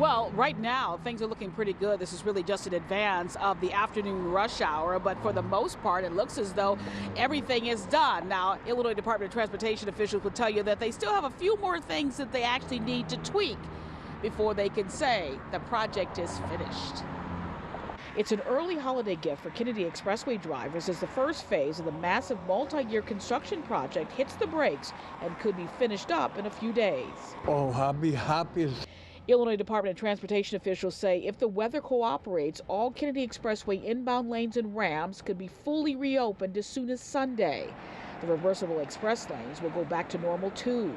Well, right now, things are looking pretty good. This is really just in advance of the afternoon rush hour, but for the most part, it looks as though everything is done. Now, Illinois Department of Transportation officials will tell you that they still have a few more things that they actually need to tweak before they can say the project is finished. It's an early holiday gift for Kennedy Expressway drivers as the first phase of the massive multi-year construction project hits the brakes and could be finished up in a few days. Oh, I'll be happy. Illinois Department of Transportation officials say if the weather cooperates, all Kennedy Expressway inbound lanes and ramps could be fully reopened as soon as Sunday. The reversible express lanes will go back to normal too.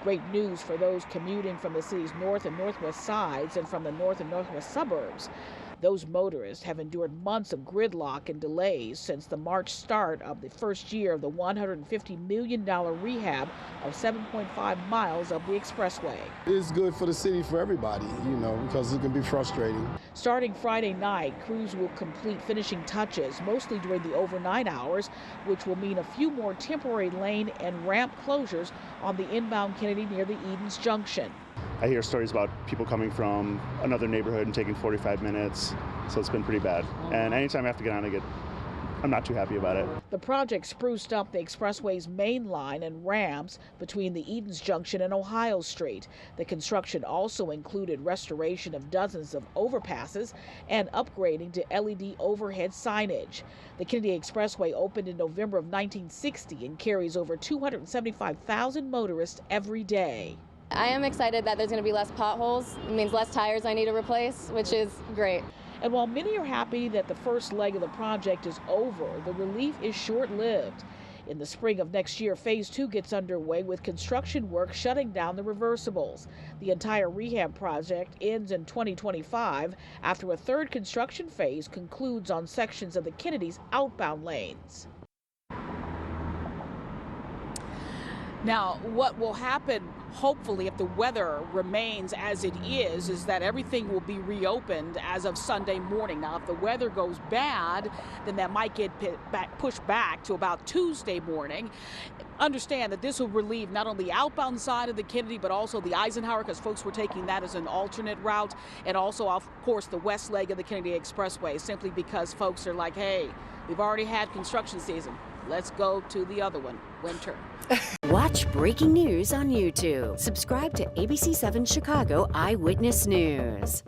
Great news for those commuting from the city's north and northwest sides and from the north and northwest suburbs. Those motorists have endured months of gridlock and delays since the March start of the first year of the $150 million rehab of 7.5 miles of the expressway. It's good for the city, for everybody, because it can be frustrating. Starting Friday night, crews will complete finishing touches, mostly during the overnight hours, which will mean a few more temporary lane and ramp closures on the inbound Kennedy near the Edens Junction. I hear stories about people coming from another neighborhood and taking 45 minutes, so it's been pretty bad. And anytime I have to get on, I'm not too happy about it. The project spruced up the expressway's main line and ramps between the Edens Junction and Ohio Street. The construction also included restoration of dozens of overpasses and upgrading to LED overhead signage. The Kennedy Expressway opened in November of 1960 and carries over 275,000 motorists every day. I am excited that there's going to be less potholes. It means less tires I need to replace, which is great. And while many are happy that the first leg of the project is over, the relief is short-lived. In the spring of next year, Phase 2 gets underway with construction work shutting down the reversibles. The entire rehab project ends in 2025 after a third construction phase concludes on sections of the Kennedy's outbound lanes. Now, what will happen, hopefully, if the weather remains as it is that everything will be reopened as of Sunday morning. Now, if the weather goes bad, then that might get pushed back to about Tuesday morning. Understand that this will relieve not only the outbound side of the Kennedy, but also the Eisenhower, because folks were taking that as an alternate route, and also, of course, the west leg of the Kennedy Expressway, simply because folks are like, hey, we've already had construction season. Let's go to the other one, winter. Watch breaking news on YouTube. Subscribe to ABC7 Chicago Eyewitness News.